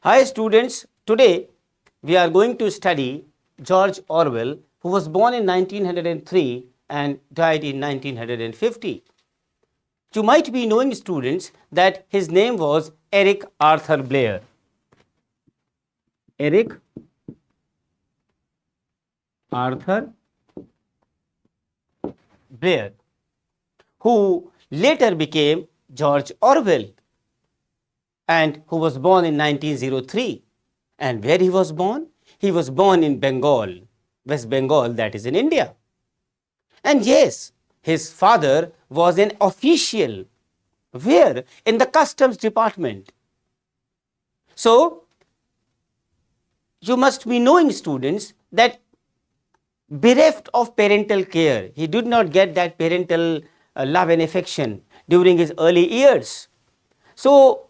Hi students, today we are going to study George Orwell, who was born in 1903 and died in 1950. You might be knowing, students, that his name was Eric Arthur Blair. Eric Arthur Blair, who later became George Orwell, and who was born in 1903. And where he was born? He was born in Bengal, West Bengal, that is in India. And yes, his father was an official. Where? In the customs department. So, you must be knowing, students, that bereft of parental care, he did not get that parental love and affection during his early years. So,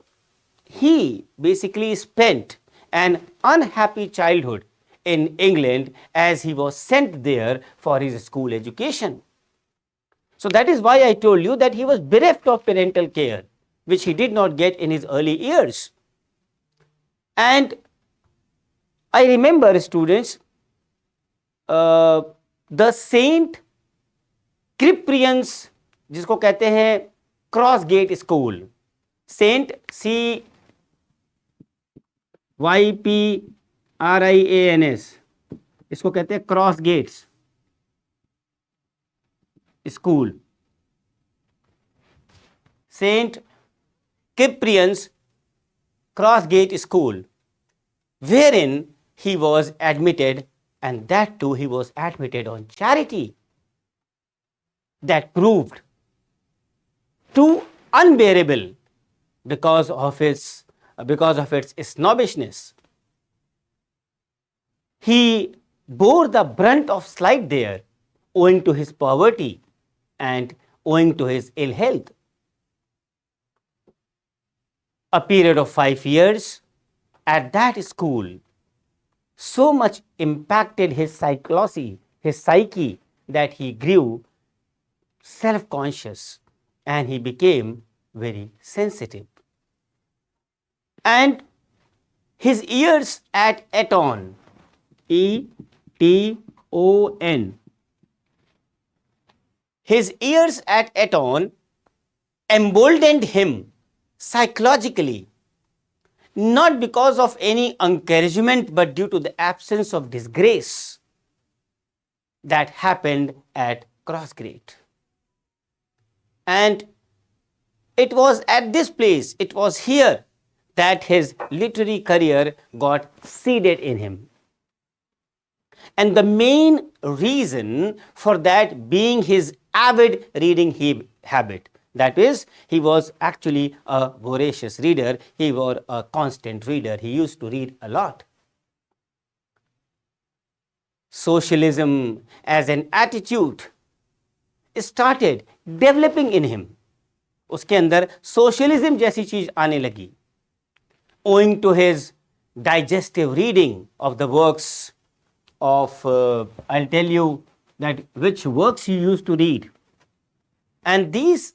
he basically spent an unhappy childhood in England as he was sent there for his school education. So that is why I told you that he was bereft of parental care, which he did not get in his early years. And I remember, students, the Saint Cyprian's, जिसको कहते हैं Cross Gate school, saint CYPRIANS, इसको कहते हैं Cross Gates school, saint Cyprian's Cross Gate school, wherein he was admitted, and that too he was admitted on charity. That proved too unbearable because of its snobbishness. He bore the brunt of slight there owing to his poverty and owing to his ill health. A period of 5 years at that school so much impacted his psyche, that he grew self-conscious and he became very sensitive. And his years at Eton, E-T-O-N, his years at Eton emboldened him psychologically, not because of any encouragement, but due to the absence of disgrace that happened at Crossgate. And it was at this place, it was here, that his literary career got seeded in him. And the main reason for that being his avid reading habit. That is, he was actually a voracious reader, he was a constant reader, he used to read a lot. Socialism as an attitude started developing in him. उसके अंदर socialism जैसी चीज आने लगी, owing to his digestive reading of the works of, I'll tell you that which works he used to read. And these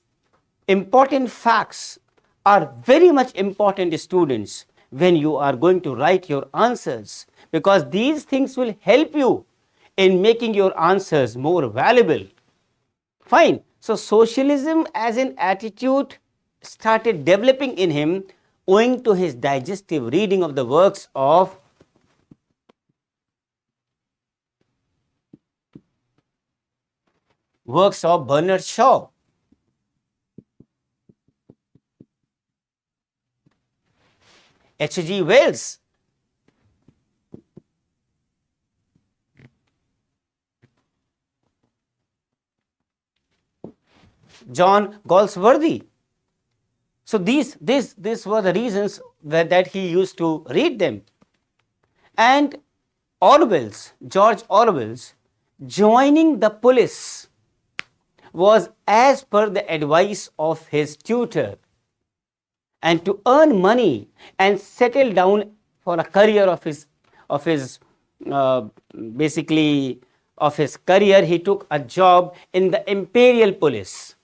important facts are very much important, students, when you are going to write your answers, because these things will help you in making your answers more valuable. Fine. So socialism as an attitude started developing in him owing to his digestive reading of the works of Bernard Shaw. H.G. Wells, John Galsworthy. So these were the reasons that he used to read them. And George Orwell's joining the police was as per the advice of his tutor, and to earn money and settle down for a career of his career, he took a job in the Imperial police.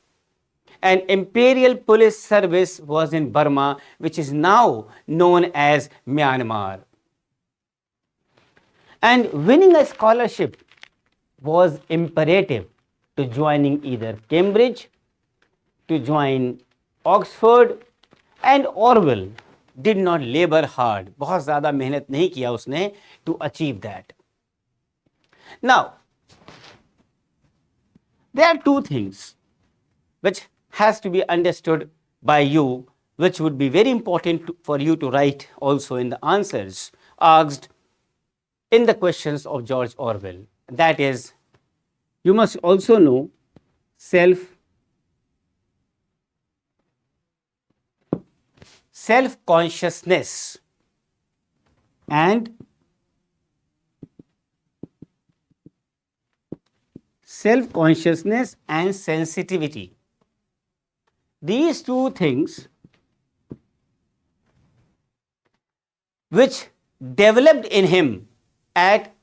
an imperial police service was in Burma, which is now known as Myanmar. And winning a scholarship was imperative to joining either Cambridge, to join Oxford, and Orwell did not labor hard. बहुत ज़्यादा मेहनत नहीं किया उसने to achieve that. Now, there are two things which has to be understood by you, which would be very important for you to write also in the answers asked in the questions of George Orwell. That is, you must also know self-consciousness and sensitivity. These two things which developed in him at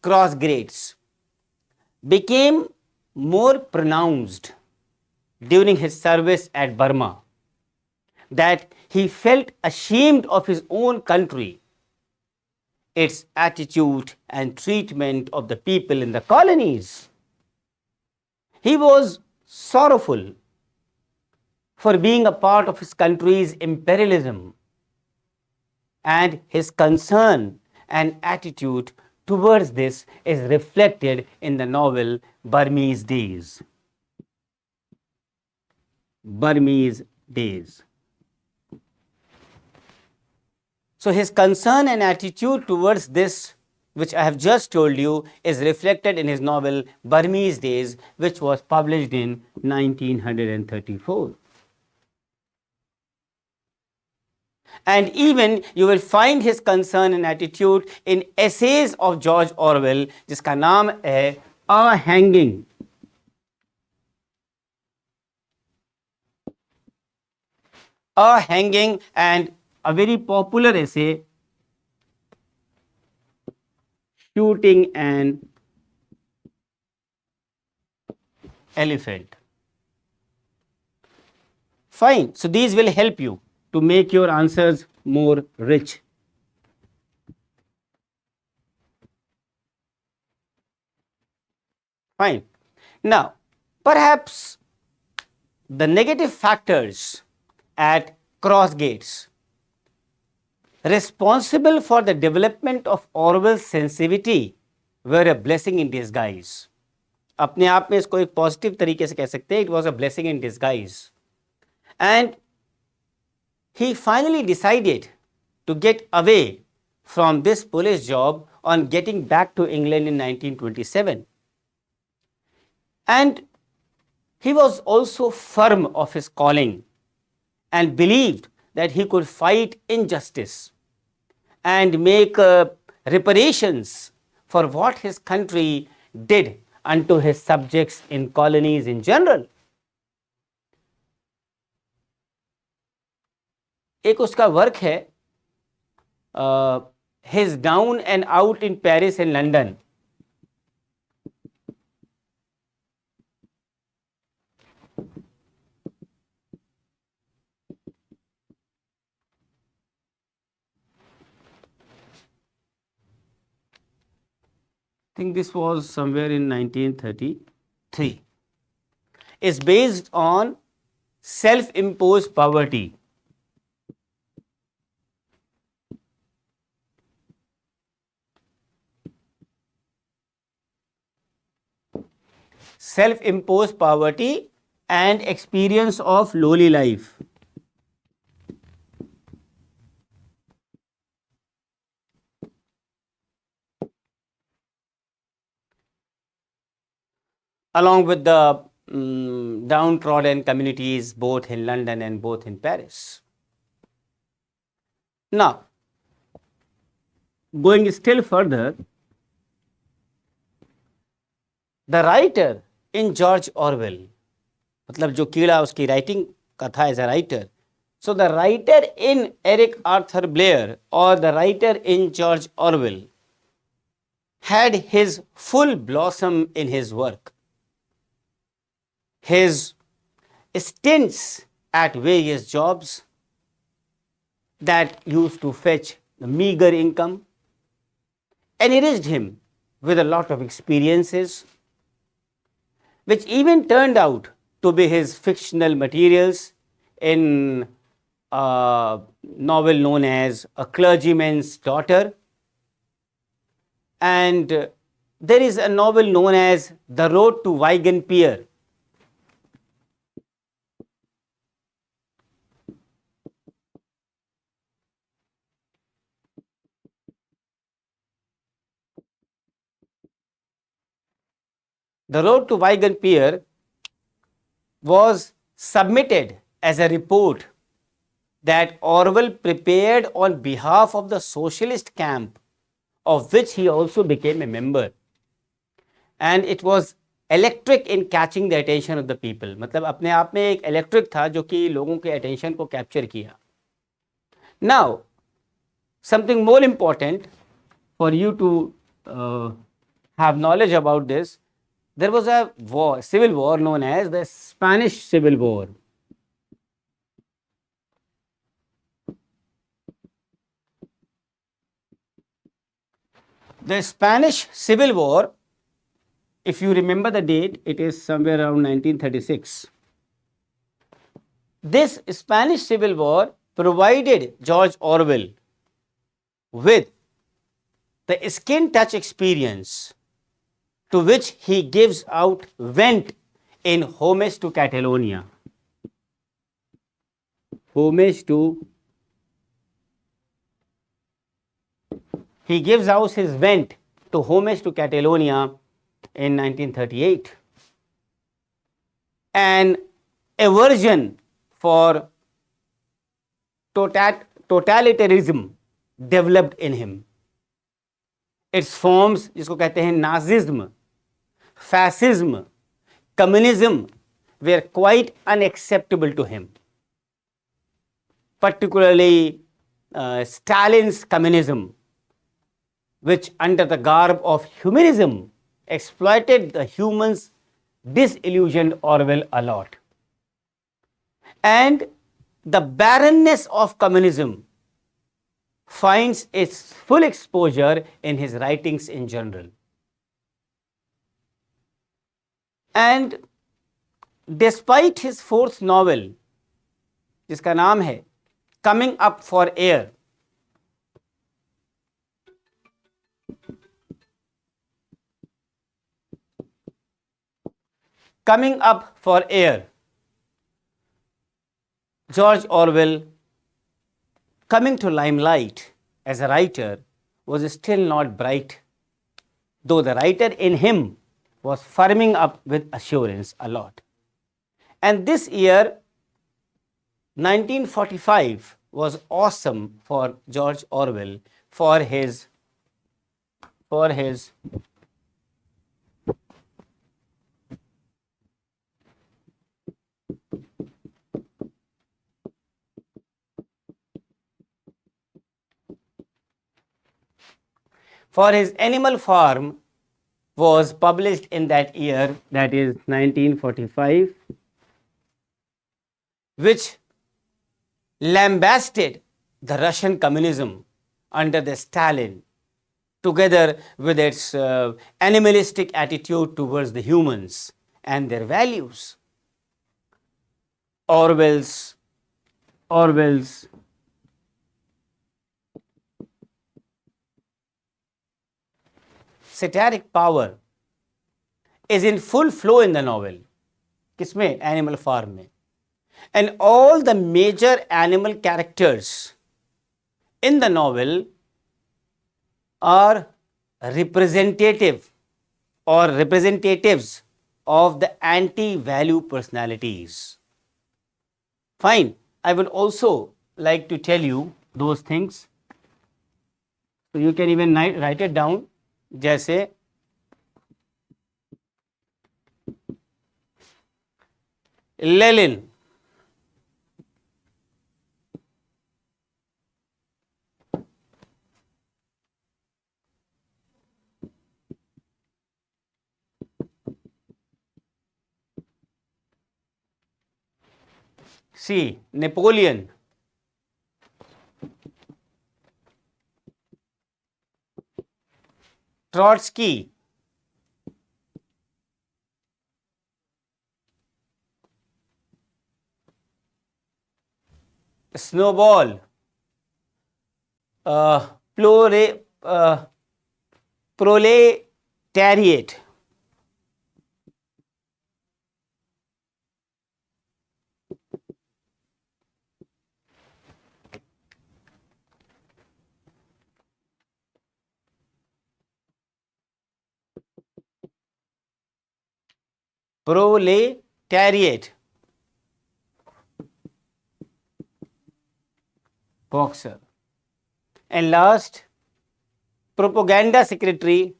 cross grades became more pronounced during his service at Burma, that he felt ashamed of his own country, its attitude and treatment of the people in the colonies. He was sorrowful for being a part of his country's imperialism, and his concern and attitude towards this is reflected in the novel Burmese Days. Burmese Days. So his concern and attitude towards this, which I have just told you, is reflected in his novel Burmese Days, which was published in 1934. And even you will find his concern and attitude in essays of George Orwell, जिसका नाम है A Hanging. A Hanging, and a very popular essay, Shooting an Elephant. Fine. So these will help you to make your answers more rich. Fine. Now, perhaps the negative factors at cross gates responsible for the development of Orwell's sensitivity were a blessing in disguise. अपने आप में इसको एक positive तरीके से कह सकते हैं, it was a blessing in disguise. And he finally decided to get away from this police job on getting back to England in 1927. And he was also firm of his calling and believed that he could fight injustice and make reparations for what his country did unto his subjects in colonies in general. एक उसका work है His Down and Out in Paris and London. I think this was somewhere in 1933. Is based on self-imposed poverty. Self-imposed poverty and experience of lowly life. Along with the downtrodden communities both in London and both in Paris. Now, going still further, the writer in George Orwell, मतलब जो कीड़ा उसकी writing का था as a writer, so the writer in Eric Arthur Blair or the writer in George Orwell had his full blossom in his work. His stints at various jobs that used to fetch the meager income, enriched him with a lot of experiences, which even turned out to be his fictional materials in a novel known as A Clergyman's Daughter, and there is a novel known as The Road to Wigan Pier. The Road to Wigan Pier was submitted as a report that Orwell prepared on behalf of the socialist camp, of which he also became a member. And it was electric in catching the attention of the people. मतलब अपने आप में एक electric था जो कि लोगों के attention को capture किया. Now, something more important for you to have knowledge about this, there was a war, civil war known as the Spanish Civil War. The Spanish Civil War, if you remember the date, it is somewhere around 1936. This Spanish Civil War provided George Orwell with the skin touch experience to which he gives out vent in Homage to Catalonia. He gives out his vent to Homage to Catalonia in 1938. An aversion for totalitarianism developed in him. Its forms, जिसको कहते हैं Nazism, fascism, communism, were quite unacceptable to him. Particularly Stalin's communism, which under the garb of humanism exploited the humans, disillusioned Orwell a lot. And the barrenness of communism finds its full exposure in his writings in general. And despite his fourth novel, जिसका नाम है Coming Up for Air, George Orwell, coming to limelight as a writer, was still not bright, though the writer in him was firming up with assurance a lot. And this year, 1945, was awesome for George Orwell for his Animal Farm was published in that year, that is 1945, which lambasted the Russian communism under the Stalin, together with its animalistic attitude towards the humans and their values. Orwell's satiric power is in full flow in the novel. किसमें? Animal Farm में. And all the major animal characters in the novel are representatives of the anti-value personalities. Fine. I would also like to tell you those things. So you can even write it down. जैसे Lenin, C. Napoleon. Trotsky. Snowball. Proletariat. Proletariat. Boxer. And last, propaganda secretary.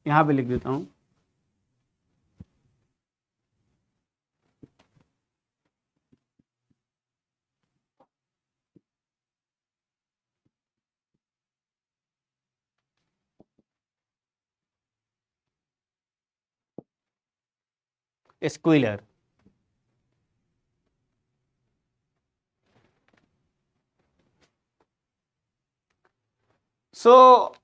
यहां पे लिख देता हूं, Squealer. So